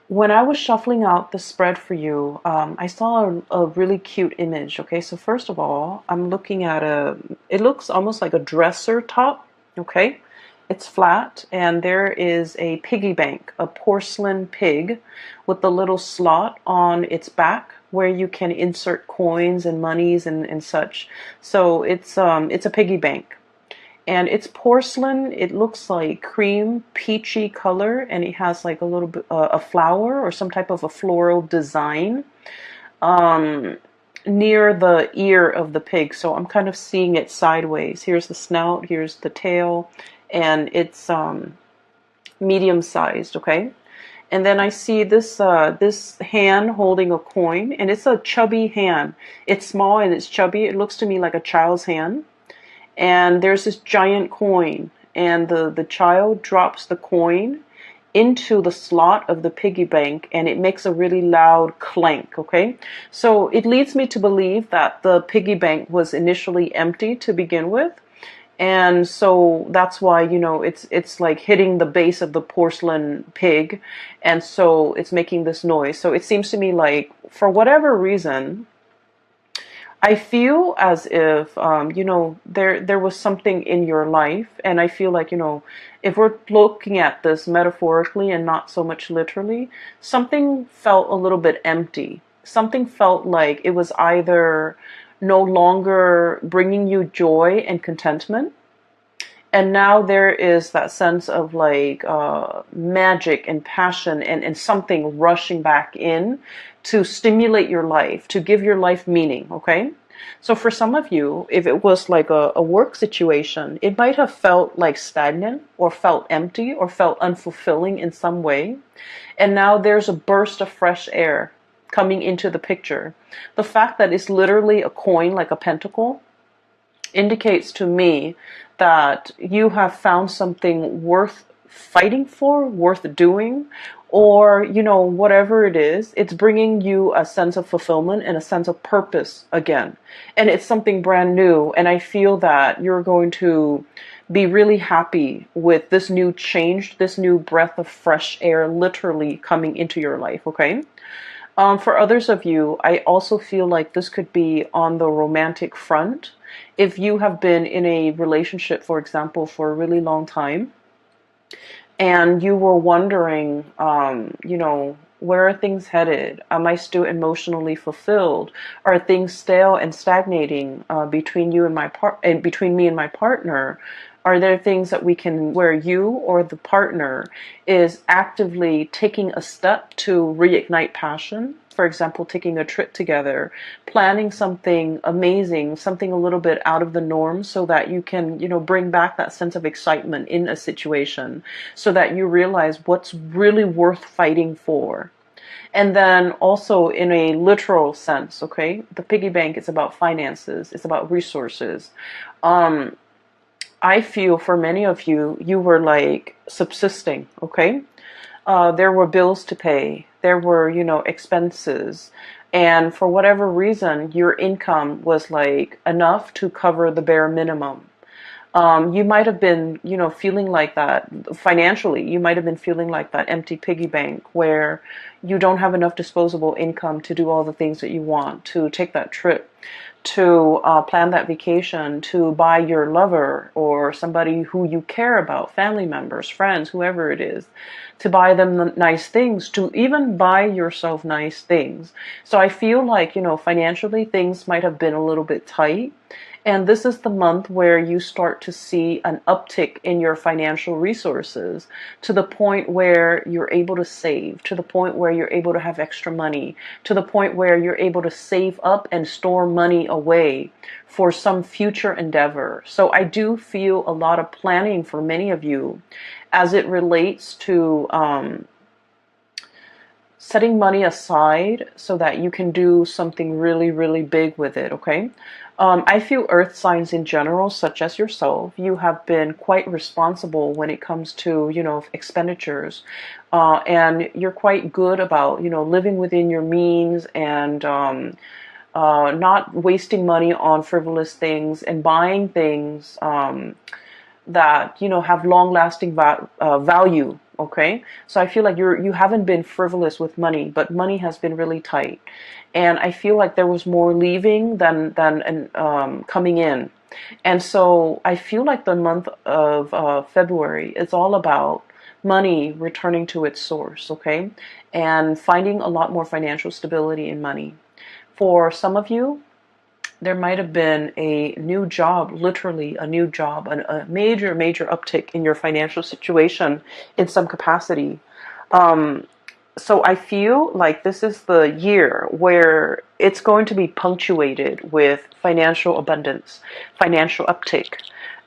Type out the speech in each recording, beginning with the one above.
When I was shuffling out the spread for you, I saw a really cute image. Okay, so first of all, I'm looking at it looks almost like a dresser top. Okay, it's flat, and there is a piggy bank, a porcelain pig with a little slot on its back where you can insert coins and monies and such. So it's a piggy bank, and it's porcelain. It looks like cream peachy color, and it has like a little bit a flower or some type of a floral design um, near the ear of the pig. So I'm kind of seeing it sideways. Here's the snout, here's the tail, and it's medium sized. Okay. And then I see this hand holding a coin, and it's a chubby hand. It's small and it's chubby. It looks to me like a child's hand, and there's this giant coin, and the child drops the coin into the slot of the piggy bank, and it makes a really loud clank. Okay, so it leads me to believe that the piggy bank was initially empty to begin with, and so that's why, it's like hitting the base of the porcelain pig, and so it's making this noise. So it seems to me like, for whatever reason, I feel as if, there was something in your life, and I feel like, if we're looking at this metaphorically and not so much literally, something felt a little bit empty. Something felt like it was either no longer bringing you joy and contentment, and now there is that sense of like magic and passion, and something rushing back in to stimulate your life, to give your life meaning. Okay. So for some of you, if it was like a work situation, it might have felt like stagnant or felt empty or felt unfulfilling in some way. And now there's a burst of fresh air coming into the picture. The fact that it's literally a coin, like a pentacle, indicates to me that you have found something worth fighting for, worth doing, or, whatever it is, it's bringing you a sense of fulfillment and a sense of purpose again. And it's something brand new. And I feel that you're going to be really happy with this new change, this new breath of fresh air literally coming into your life. Okay. For others of you, I also feel like this could be on the romantic front. If you have been in a relationship, for example, for a really long time, and you were wondering, where are things headed? Am I still emotionally fulfilled? Are things stale and stagnating between you and between me and my partner? Are there things that we can, where you or the partner is actively taking a step to reignite passion? For example, taking a trip together, planning something amazing, something a little bit out of the norm, so that you can, bring back that sense of excitement in a situation, so that you realize what's really worth fighting for. And then also in a literal sense, okay, the piggy bank is about finances, it's about resources. Um, I feel for many of you, you were like subsisting, okay? There were bills to pay, there were, expenses. And for whatever reason, your income was like enough to cover the bare minimum. You might have been, feeling like that financially. You might have been feeling like that empty piggy bank where you don't have enough disposable income to do all the things that you want, to take that trip, to plan that vacation, to buy your lover or somebody who you care about, family members, friends, whoever it is, to buy them the nice things, to even buy yourself nice things. So I feel like, financially things might have been a little bit tight. And this is the month where you start to see an uptick in your financial resources, to the point where you're able to save, to the point where you're able to have extra money, to the point where you're able to save up and store money away for some future endeavor. So I do feel a lot of planning for many of you as it relates to setting money aside so that you can do something really, really big with it, okay? I feel earth signs in general, such as yourself, you have been quite responsible when it comes to, expenditures. And you're quite good about, living within your means, and not wasting money on frivolous things and buying things that, you know, have long-lasting value. Okay, so I feel like you haven't been frivolous with money, but money has been really tight, and I feel like there was more leaving than coming in, and so I feel like the month of February is all about money returning to its source. Okay, and finding a lot more financial stability in money. For some of you, there might have been a new job, literally a new job, a major, major uptick in your financial situation in some capacity. So I feel like this is the year where it's going to be punctuated with financial abundance, financial uptick,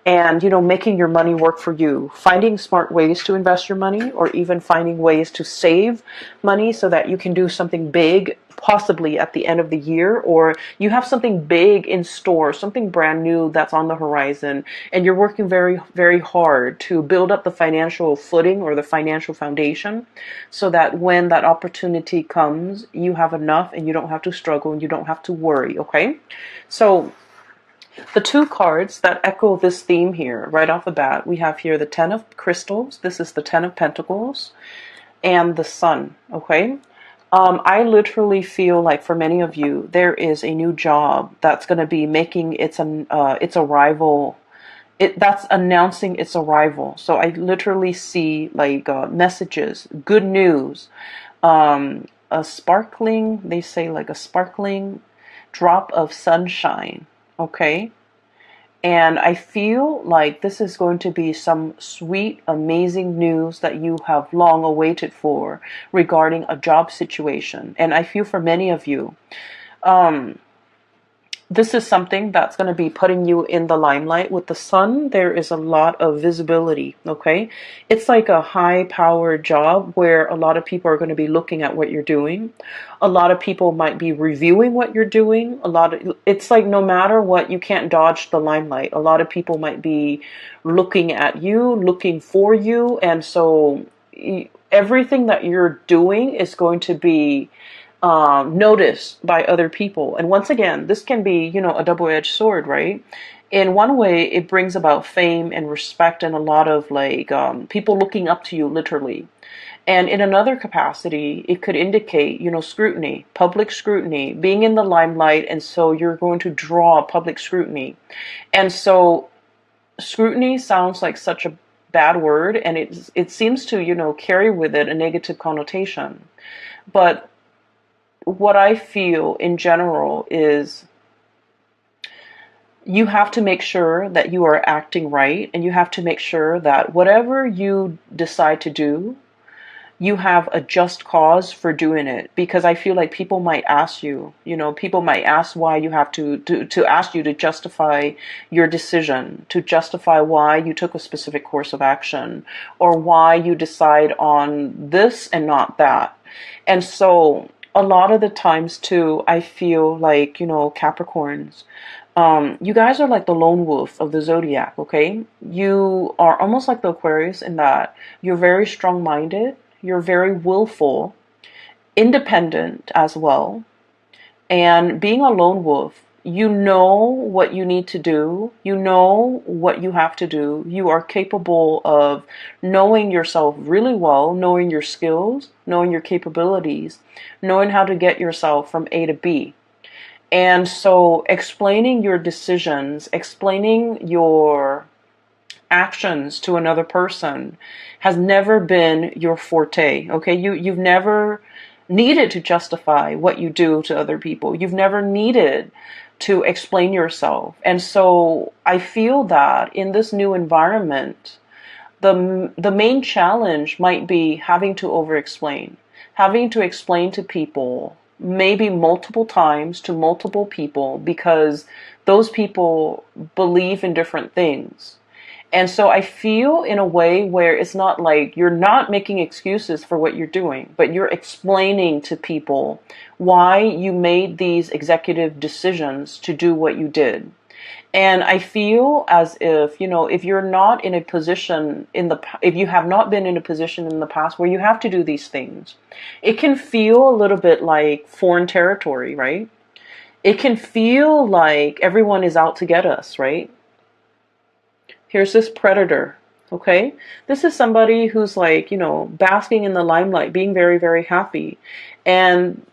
and, you know, making your money work for you, finding smart ways to invest your money, or even finding ways to save money so that you can do something big possibly at the end of the year, or you have something big in store, something brand new that's on the horizon, and you're working very, very hard to build up the financial footing or the financial foundation so that when that opportunity comes, you have enough and you don't have to struggle and you don't have to worry. Okay, so the two cards that echo this theme here right off the bat, we have here the Ten of Crystals. This is the Ten of Pentacles and the Sun. Okay, I literally feel like for many of you, there is a new job that's going to be making its arrival. That's announcing its arrival. So I literally see like messages, good news, a sparkling. They say like a sparkling drop of sunshine. Okay. And I feel like this is going to be some sweet, amazing news that you have long awaited for regarding a job situation. And I feel for many of you, this is something that's going to be putting you in the limelight. With the sun, there is a lot of visibility, okay? It's like a high-powered job where a lot of people are going to be looking at what you're doing. A lot of people might be reviewing what you're doing. It's like no matter what, you can't dodge the limelight. A lot of people might be looking at you, looking for you, and so everything that you're doing is going to be noticed by other people. And once again, this can be, you know, a double-edged sword, right? In one way, it brings about fame and respect and a lot of like people looking up to you, literally. And in another capacity, it could indicate, you know, scrutiny, public scrutiny, being in the limelight, and so you're going to draw public scrutiny. And so scrutiny sounds like such a bad word, and it seems to, you know, carry with it a negative connotation. But what I feel in general is you have to make sure that you are acting right, and you have to make sure that whatever you decide to do, you have a just cause for doing it. Because I feel like people might ask you, you know, people might ask why you have to ask you to justify your decision, to justify why you took a specific course of action, or why you decide on this and not that. And so a lot of the times too, I feel like, you know, Capricorns, you guys are like the lone wolf of the zodiac, okay? You are almost like the Aquarius in that you're very strong-minded, you're very willful, independent as well. And being a lone wolf, you know what you need to do. You know what you have to do. You are capable of knowing yourself really well, knowing your skills, knowing your capabilities, knowing how to get yourself from A to B. And so explaining your decisions, explaining your actions to another person has never been your forte, okay? You've never needed to justify what you do to other people. You've never needed to explain yourself. And so I feel that in this new environment, the main challenge might be having to over-explain, having to explain to people maybe multiple times to multiple people because those people believe in different things. And so I feel in a way where it's not like you're not making excuses for what you're doing, but you're explaining to people why you made these executive decisions to do what you did. And I feel as if, you know, if you're not in a position if you have not been in a position in the past where you have to do these things, it can feel a little bit like foreign territory, right? It can feel like everyone is out to get us, right? Here's this predator. Okay, this is somebody who's like, basking in the limelight, being very, very happy. And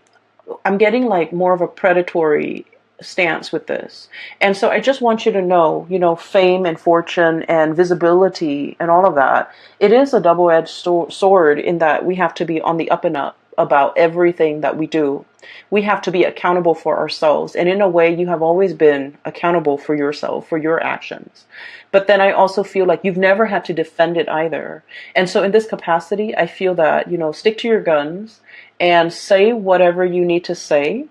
I'm getting like more of a predatory stance with this. And so I just want you to know, fame and fortune and visibility and all of that, it is a double-edged sword in that we have to be on the up and up about everything that we do. We have to be accountable for ourselves. And in a way, you have always been accountable for yourself, for your actions. But then I also feel like you've never had to defend it either. And so in this capacity, I feel that, stick to your guns and say whatever you need to say.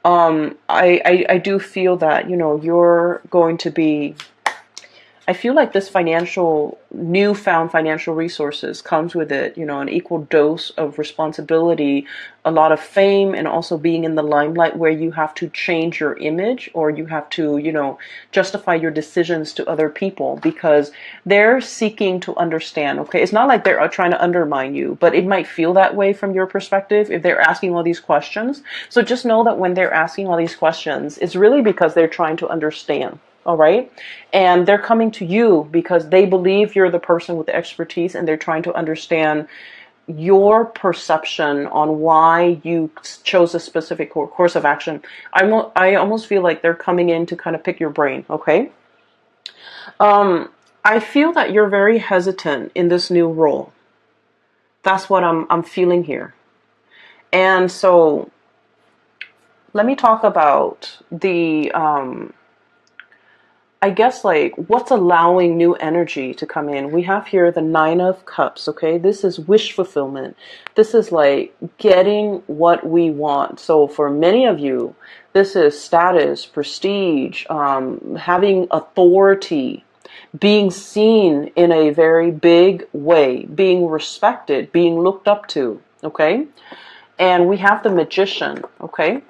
I do feel that, you're going to be, I feel like this newfound financial resources comes with it, an equal dose of responsibility, a lot of fame, and also being in the limelight where you have to change your image, or you have to, justify your decisions to other people because they're seeking to understand, okay? It's not like they're trying to undermine you, but it might feel that way from your perspective if they're asking all these questions. So just know that when they're asking all these questions, it's really because they're trying to understand. All right. And they're coming to you because they believe you're the person with the expertise, and they're trying to understand your perception on why you chose a specific course of action. I almost feel like they're coming in to kind of pick your brain. Okay. I feel that you're very hesitant in this new role. That's what I'm feeling here. And so let me talk about the, I guess, like, what's allowing new energy to come in. We have here the 9 of Cups, okay? This is wish fulfillment. This is like getting what we want. So for many of you, this is status, prestige, having authority, being seen in a very big way, being respected, being looked up to, okay? And we have the Magician, okay?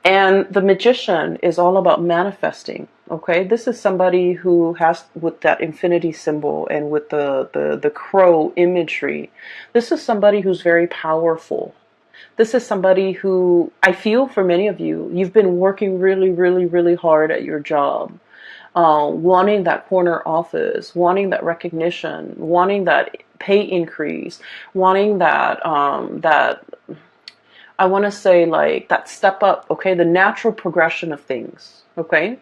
And the Magician is all about manifesting. Okay, this is somebody who has, with that infinity symbol and with the crow imagery, this is somebody who's very powerful. This is somebody who, I feel for many of you, you've been working really, really, really hard at your job, wanting that corner office, wanting that recognition, wanting that pay increase, wanting that, I want to say, like, that step up, okay, the natural progression of things, okay?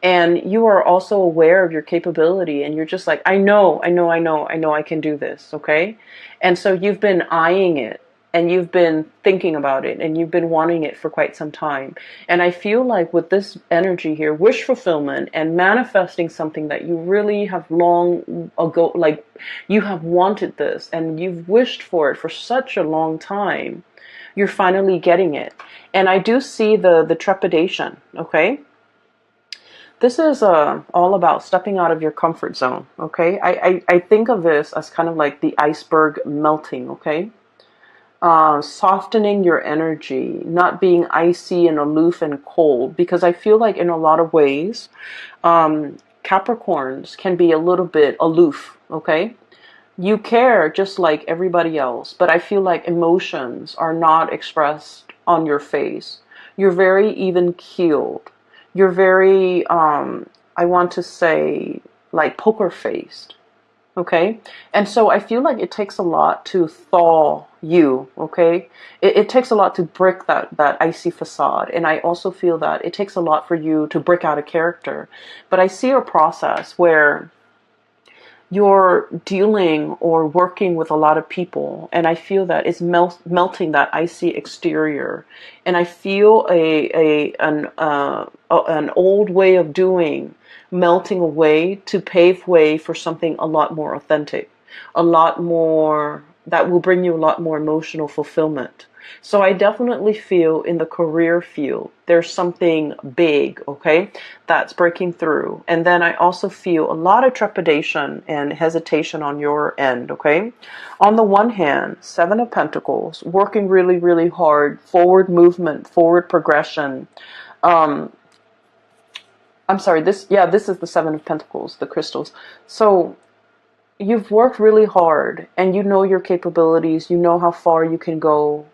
And you are also aware of your capability, and you're just like, I know I can do this, okay? And so you've been eyeing it, and you've been thinking about it, and you've been wanting it for quite some time. And I feel like with this energy here, wish fulfillment and manifesting something that you really have long ago, like, you have wanted this, and you've wished for it for such a long time, you're finally getting it. And I do see the trepidation, okay? This is all about stepping out of your comfort zone, okay? I think of this as kind of like the iceberg melting, okay? Softening your energy, not being icy and aloof and cold, because I feel like in a lot of ways, Capricorns can be a little bit aloof, okay? You care just like everybody else, but I feel like emotions are not expressed on your face. You're very even-keeled. You're very, I want to say, like, poker-faced, okay? And so I feel like it takes a lot to thaw you, okay? It takes a lot to break that icy facade. And I also feel that it takes a lot for you to break out a character. But I see a process where you're dealing or working with a lot of people, and I feel that it's melting that icy exterior, and I feel an old way of doing melting away to pave way for something a lot more authentic, a lot more that will bring you a lot more emotional fulfillment. So I definitely feel in the career field, there's something big, okay, that's breaking through. And then I also feel a lot of trepidation and hesitation on your end, okay? On the one hand, 7 of Pentacles, working really, really hard, forward movement, forward progression. I'm sorry, this is the 7 of Pentacles, the crystals. So you've worked really hard, and you know your capabilities, you know how far you can go,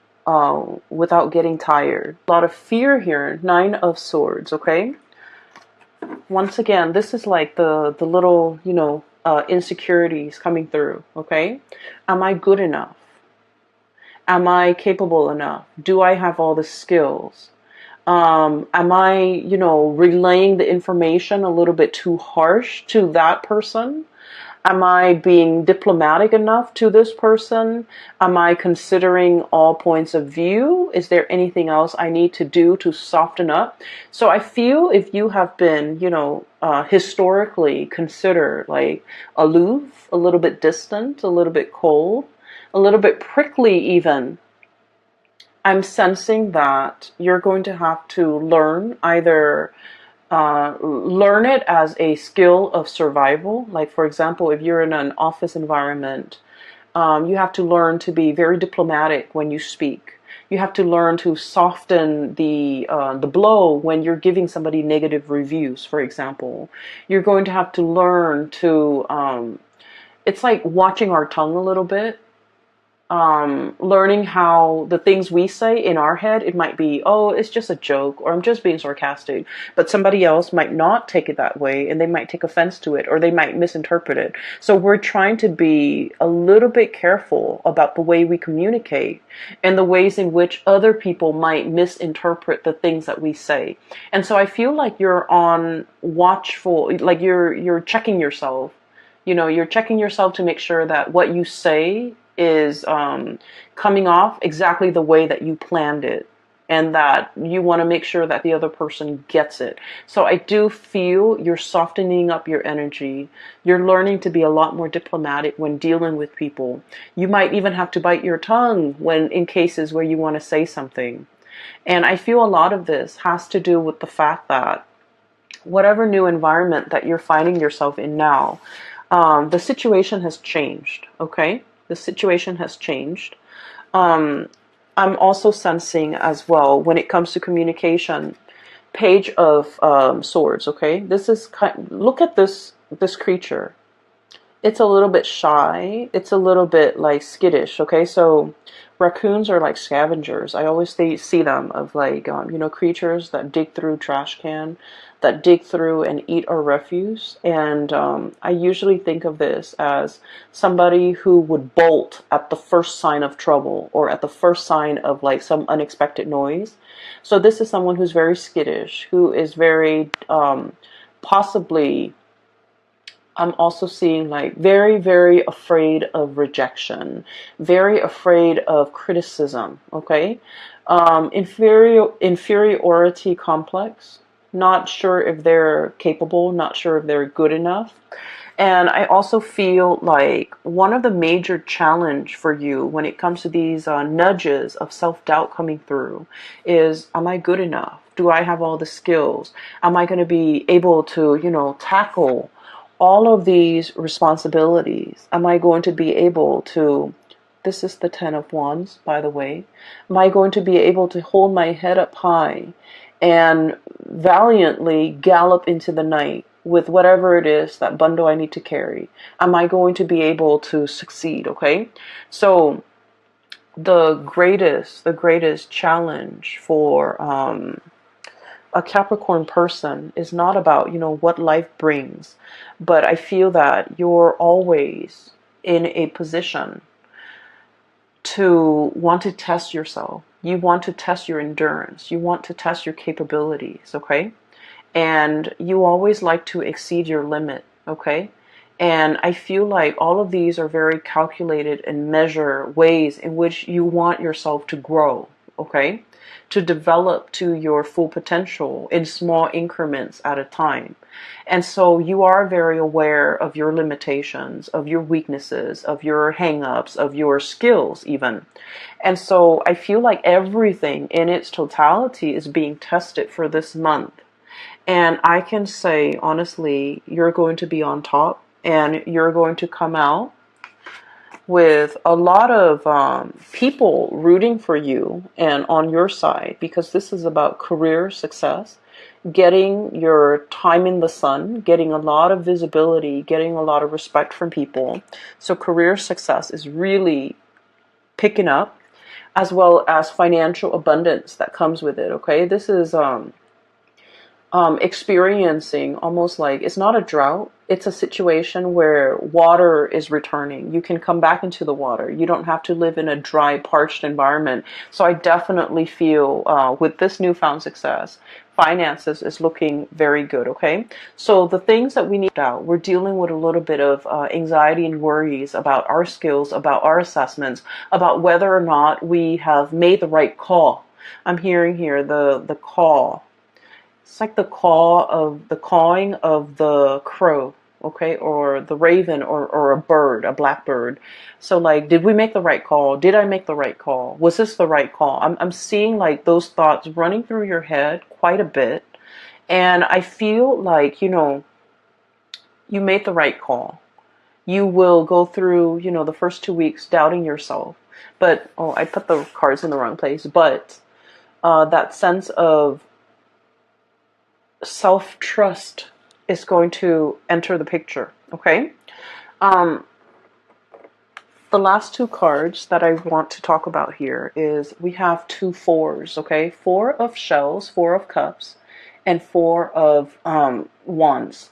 without getting tired. A lot of fear here, 9 of Swords, okay? once again, this is like the little, insecurities coming through. Okay, am I good enough? Am I capable enough? Do I have all the skills? Am I, relaying the information a little bit too harsh to that person? Am I being diplomatic enough to this person? Am I considering all points of view? Is there anything else I need to do to soften up? So I feel if you have been, historically considered like aloof, a little bit distant, a little bit cold, a little bit prickly even, I'm sensing that you're going to have to learn either learn it as a skill of survival. Like, for example, if you're in an office environment, you have to learn to be very diplomatic when you speak. You have to learn to soften the blow when you're giving somebody negative reviews, for example. You're going to have to learn to, it's like watching our tongue a little bit. Learning how the things we say in our head, it might be, oh, it's just a joke, or I'm just being sarcastic, but somebody else might not take it that way, and they might take offense to it, or they might misinterpret it. So we're trying to be a little bit careful about the way we communicate and the ways in which other people might misinterpret the things that we say. And so I feel like you're on watchful, like you're checking yourself. You're checking yourself to make sure that what you say is coming off exactly the way that you planned it, and that you want to make sure that the other person gets it. So I do feel you're softening up your energy. You're learning to be a lot more diplomatic when dealing with people. You might even have to bite your tongue when in cases where you want to say something. And I feel a lot of this has to do with the fact that whatever new environment that you're finding yourself in now, the situation has changed, okay? The situation has changed. I'm also sensing as well, when it comes to communication, Page of Swords, okay? This is look at this creature. It's a little bit shy. It's a little bit like skittish, okay? So raccoons are like scavengers. I always see them of like, creatures that dig through trash can, that dig through and eat our refuse. And I usually think of this as somebody who would bolt at the first sign of trouble or at the first sign of like some unexpected noise. So this is someone who's very skittish, who is very possibly, I'm also seeing like very, very afraid of rejection, very afraid of criticism, okay? Inferiority complex, not sure if they're capable, not sure if they're good enough. And I also feel like one of the major challenge for you when it comes to these nudges of self-doubt coming through is, am I good enough? Do I have all the skills? Am I going to be able to, tackle all of these responsibilities? Am I going to be able to, this is the 10 of Wands, by the way, am I going to be able to hold my head up high and valiantly gallop into the night with whatever it is, that bundle I need to carry? Am I going to be able to succeed, okay? So the greatest challenge for a Capricorn person is not about, what life brings, but I feel that you're always in a position to want to test yourself. You want to test your endurance. You want to test your capabilities, okay? And you always like to exceed your limit, okay? And I feel like all of these are very calculated and measure ways in which you want yourself to grow, okay? To develop to your full potential in small increments at a time. And so you are very aware of your limitations, of your weaknesses, of your hang-ups, of your skills even. And so I feel like everything in its totality is being tested for this month. And I can say, honestly, you're going to be on top, and you're going to come out with a lot of people rooting for you and on your side, because this is about career success, getting your time in the sun, getting a lot of visibility, getting a lot of respect from people. So career success is really picking up, as well as financial abundance that comes with it, okay? This is experiencing almost like it's not a drought. It's a situation where water is returning. You can come back into the water. You don't have to live in a dry, parched environment. So I definitely feel with this newfound success, finances is looking very good. Okay. So the things that we need out, we're dealing with a little bit of anxiety and worries about our skills, about our assessments, about whether or not we have made the right call. I'm hearing here the call. It's like the cawing of the crow, okay, or the raven, or a bird, a blackbird. So like, did we make the right call? Did I make the right call? Was this the right call? I'm seeing like those thoughts running through your head quite a bit. And I feel like, you made the right call. You will go through, the first 2 weeks doubting yourself. But, oh, I put the cards in the wrong place. But that sense of self-trust is going to enter the picture, okay? The last two cards that I want to talk about here is we have two fours, okay? Four of shells, four of cups, and four of wands.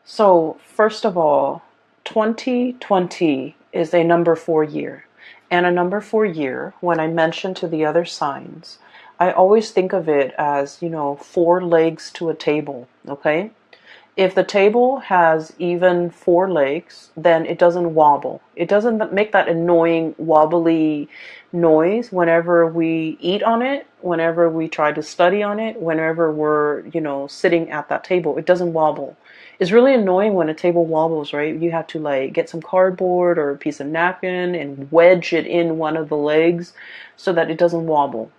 So first of all, 2020 is a number 4 year. And a number 4 year, when I mention to the other signs, I always think of it as, 4 legs to a table, okay? If the table has even 4 legs, then it doesn't wobble. It doesn't make that annoying wobbly noise whenever we eat on it, whenever we try to study on it, whenever we're, sitting at that table. It doesn't wobble. It's really annoying when a table wobbles, right? You have to like get some cardboard or a piece of napkin and wedge it in one of the legs so that it doesn't wobble.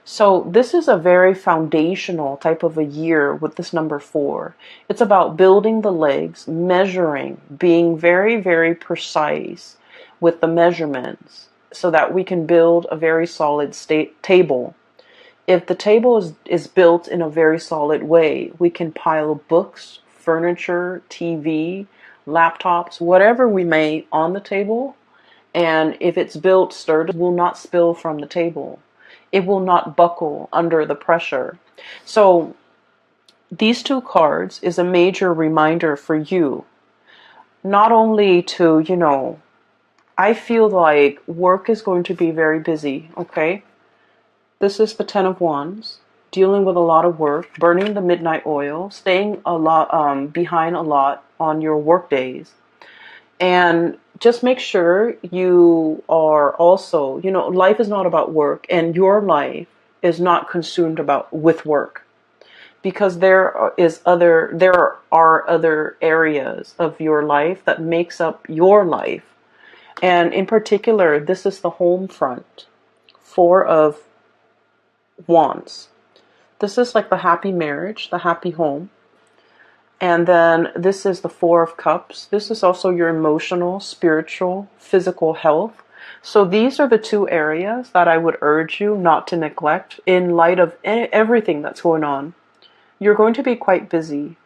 So this is a very foundational type of a year with this number 4. It's about building the legs, measuring, being very, very precise with the measurements so that we can build a very solid table. If the table is built in a very solid way, we can pile books, furniture, TV, laptops, whatever we may on the table. And if it's built sturdy, it will not spill from the table. It will not buckle under the pressure. So these two cards is a major reminder for you, not only to, I feel like work is going to be very busy, okay? This is the 10 of Wands, dealing with a lot of work, burning the midnight oil, staying a lot behind a lot on your work days. And just make sure you are also, life is not about work, and your life is not consumed with work, because there are other areas of your life that makes up your life. And in particular, this is the home front, 4 of Wands. This is like the happy marriage, the happy home. And then this is the 4 of Cups. This is also your emotional, spiritual, physical health. So these are the 2 areas that I would urge you not to neglect in light of everything that's going on. You're going to be quite busy,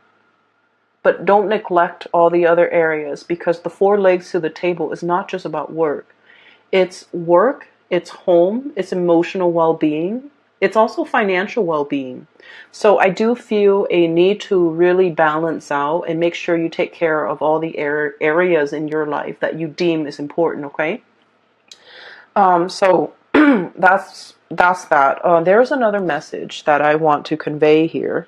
but don't neglect all the other areas, because the 4 legs to the table is not just about work. It's work, it's home, it's emotional well-being. It's also financial well-being. So I do feel a need to really balance out and make sure you take care of all the areas in your life that you deem is important, okay? So that's that. There's another message that I want to convey here.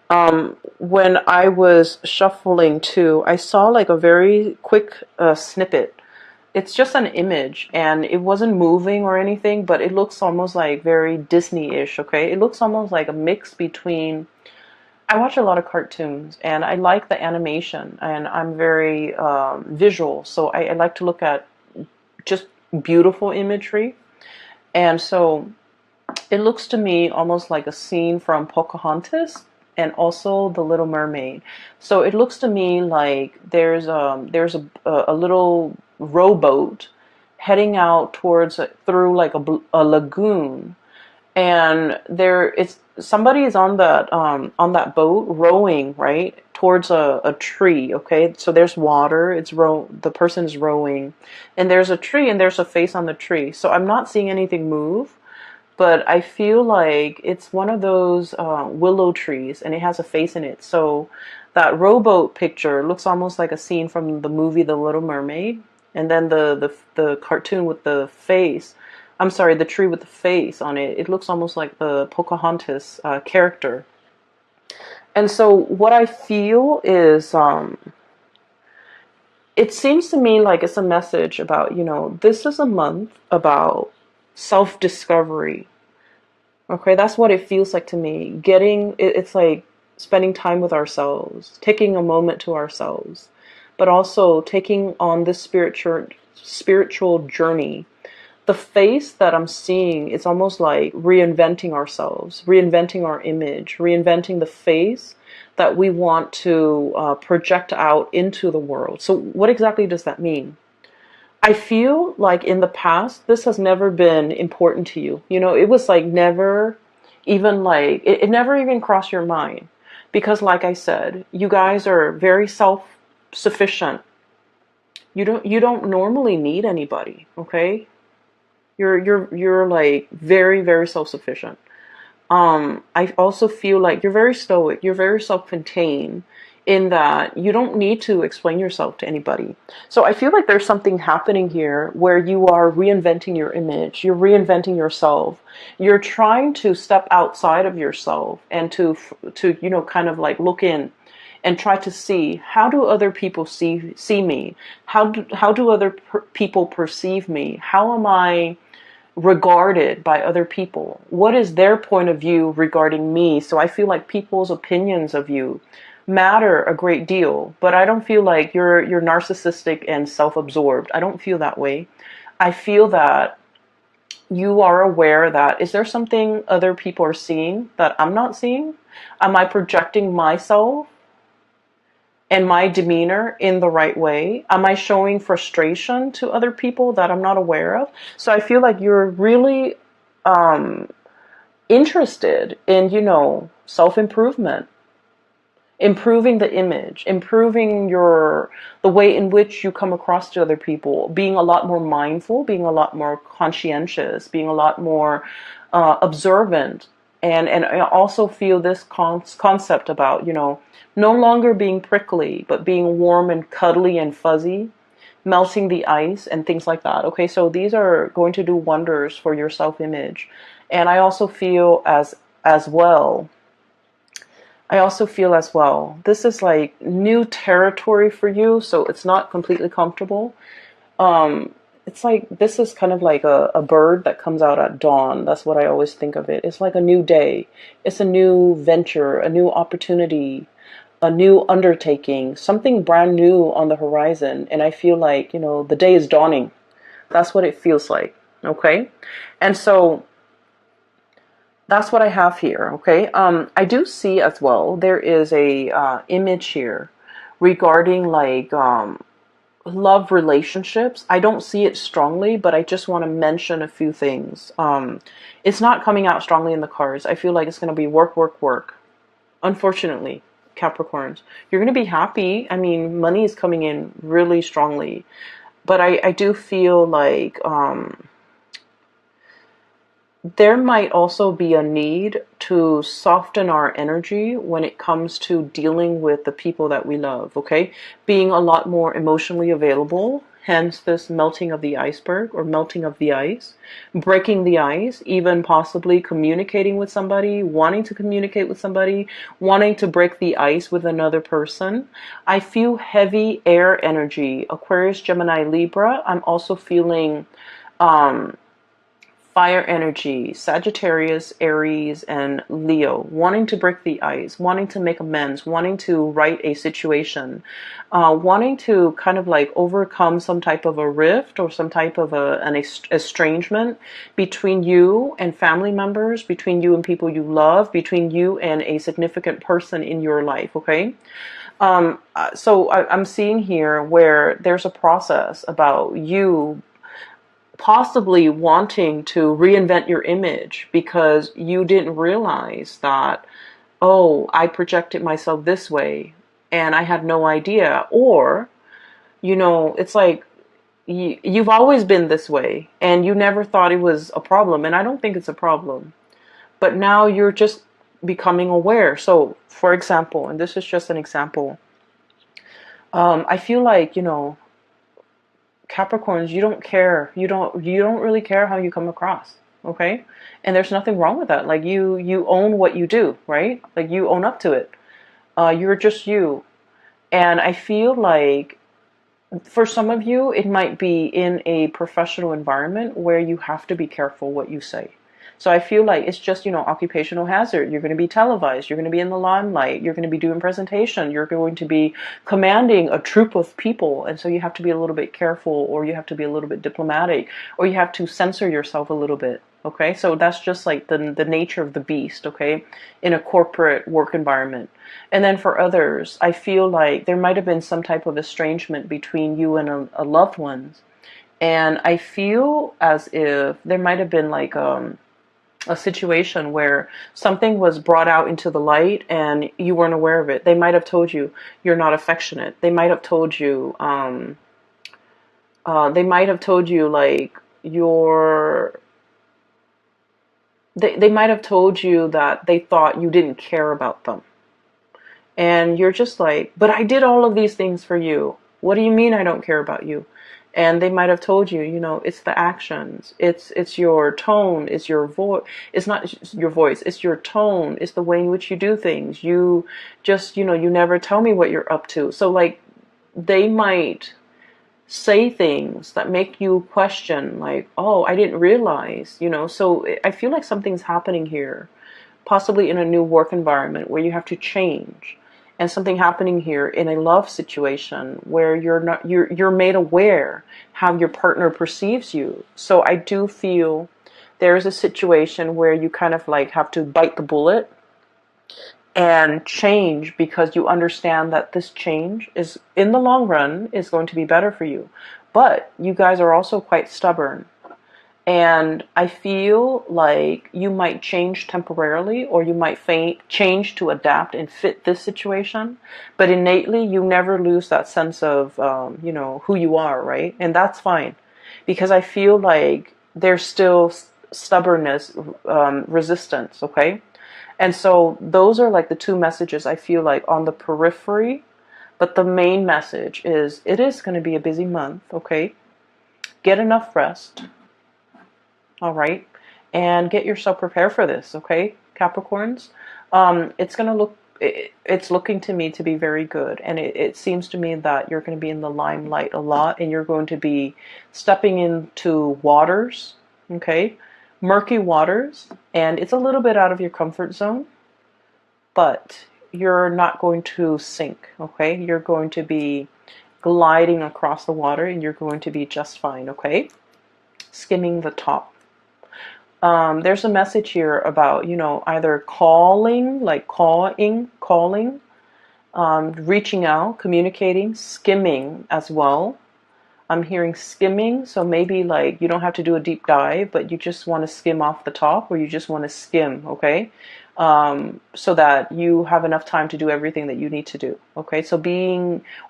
When I was shuffling too, I saw like a very quick snippet. It's just an image, and it wasn't moving or anything, but it looks almost like very Disney-ish, okay? It looks almost like a mix between... I watch a lot of cartoons, and I like the animation, and I'm very visual, so I like to look at just beautiful imagery. And so it looks to me almost like a scene from Pocahontas and also The Little Mermaid. So it looks to me like there's a little rowboat heading out through like a lagoon, and somebody is on that boat rowing right towards a tree. Okay, so there's water. The person is rowing, and there's a tree, and there's a face on the tree. So I'm not seeing anything move, but I feel like it's one of those willow trees, and it has a face in it. So that rowboat picture looks almost like a scene from the movie The Little Mermaid, and then the cartoon with the face. I'm sorry, the tree with the face on it. It looks almost like the Pocahontas character. And so what I feel is, it seems to me like it's a message about, this is a month about self-discovery. Okay, that's what it feels like to me. It's like spending time with ourselves, taking a moment to ourselves, but also taking on this spiritual journey. The face that I'm seeing is almost like reinventing ourselves, reinventing our image, reinventing the face that we want to project out into the world. So what exactly does that mean? I feel like in the past, this has never been important to you. It was like never even like, it never even crossed your mind. Because like I said, you guys are very self-sufficient. You don't normally need anybody, okay? You're like very, very self-sufficient. I also feel like you're very stoic, you're very self-contained in that you don't need to explain yourself to anybody. So I feel like there's something happening here where you are reinventing your image, you're reinventing yourself. You're trying to step outside of yourself and to kind of like look in and try to see, how do other people see me? How do other people perceive me? How am I regarded by other people? What is their point of view regarding me? So I feel like people's opinions of you matter a great deal, but I don't feel like you're narcissistic and self-absorbed. I don't feel that way. I feel that you are aware that, is there something other people are seeing that I'm not seeing? Am I projecting myself and my demeanor in the right way? Am I showing frustration to other people that I'm not aware of? So I feel like you're really interested in, self-improvement, improving the image, improving the way in which you come across to other people, being a lot more mindful, being a lot more conscientious, being a lot more observant. And I also feel this concept about, no longer being prickly, but being warm and cuddly and fuzzy, melting the ice and things like that. Okay, so these are going to do wonders for your self-image. And I also feel as well, this is like new territory for you, so it's not completely comfortable. It's like, this is kind of like a bird that comes out at dawn. That's what I always think of it. It's like a new day. It's a new venture, a new opportunity, a new undertaking, something brand new on the horizon. And I feel like, the day is dawning. That's what it feels like. Okay. And so that's what I have here. Okay. I do see as well, there is a image here regarding like love relationships. I don't see it strongly, but I just want to mention a few things. It's not coming out strongly in the cards. I feel like it's going to be work, work, work. Unfortunately, Capricorns, you're going to be happy. I mean, money is coming in really strongly, but I do feel like there might also be a need to soften our energy when it comes to dealing with the people that we love, okay? Being a lot more emotionally available, hence this melting of the iceberg or melting of the ice, breaking the ice, even possibly communicating with somebody, wanting to communicate with somebody, wanting to break the ice with another person. I feel heavy air energy, Aquarius, Gemini, Libra. I'm also feeling fire energy, Sagittarius, Aries, and Leo, wanting to break the ice, wanting to make amends, wanting to right a situation, wanting to kind of like overcome some type of a rift or some type of an estrangement between you and family members, between you and people you love, between you and a significant person in your life, okay? So I'm seeing here where there's a process about you possibly wanting to reinvent your image because you didn't realize that, oh, I projected myself this way and I had no idea. Or, it's like, you've always been this way and you never thought it was a problem. And I don't think it's a problem. But now you're just becoming aware. So, for example, and this is just an example, I feel like, Capricorns, you don't care. You don't really care how you come across. Okay? And there's nothing wrong with that. Like you own what you do, right? Like you own up to it. You're just you. And I feel like for some of you, it might be in a professional environment where you have to be careful what you say. So I feel like it's just, occupational hazard. You're going to be televised. You're going to be in the limelight. You're going to be doing presentation. You're going to be commanding a troop of people. And so you have to be a little bit careful, or you have to be a little bit diplomatic, or you have to censor yourself a little bit. Okay, so that's just like the nature of the beast, okay, in a corporate work environment. And then for others, I feel like there might have been some type of estrangement between you and a loved one. And I feel as if there might have been like a situation where something was brought out into the light and you weren't aware of it. They might have told you you're not affectionate. They might have told you, like they might have told you that they thought you didn't care about them. And you're just like, but I did all of these things for you. What do you mean I don't care about you? And they might have told you, it's the actions, it's your tone, it's your voice, it's not your voice, it's your tone, it's the way in which you do things. You just, you never tell me what you're up to. So like, they might say things that make you question, like, oh, I didn't realize, So I feel like something's happening here, possibly in a new work environment where you have to change. And something happening here in a love situation where you're made aware how your partner perceives you. So I do feel there is a situation where you kind of like have to bite the bullet and change, because you understand that this change is, in the long run, is going to be better for you. But you guys are also quite stubborn. And I feel like you might change temporarily, or you might change to adapt and fit this situation. But innately, you never lose that sense of, who you are, right? And that's fine. Because I feel like there's still stubbornness, resistance, okay? And so those are like the two messages I feel like on the periphery. But the main message is, it is going to be a busy month, okay? Get enough rest. All right, and get yourself prepared for this, okay, Capricorns. It's looking to me to be very good, and it seems to me that you're going to be in the limelight a lot, and you're going to be stepping into waters, okay, murky waters, and it's a little bit out of your comfort zone, but you're not going to sink, okay? You're going to be gliding across the water, and you're going to be just fine, okay? Skimming the top. There's a message here about, either calling, like calling, reaching out, communicating, skimming as well. I'm hearing skimming, so maybe like you don't have to do a deep dive, but you just want to skim off the top, or you just want to skim, okay? So that you have enough time to do everything that you need to do, okay? So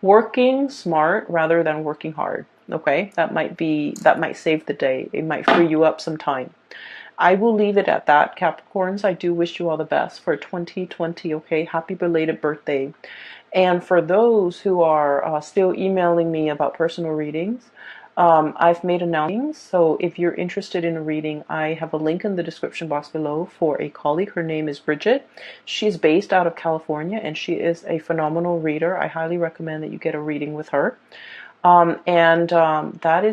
working smart rather than working hard, okay? That might save the day. It might free you up some time. I will leave it at that, Capricorns. I do wish you all the best for 2020, okay? Happy belated birthday. And for those who are still emailing me about personal readings, I've made announcements. So if you're interested in a reading, I have a link in the description box below for a colleague. Her name is Bridget. She's based out of California, and she is a phenomenal reader. I highly recommend that you get a reading with her. That is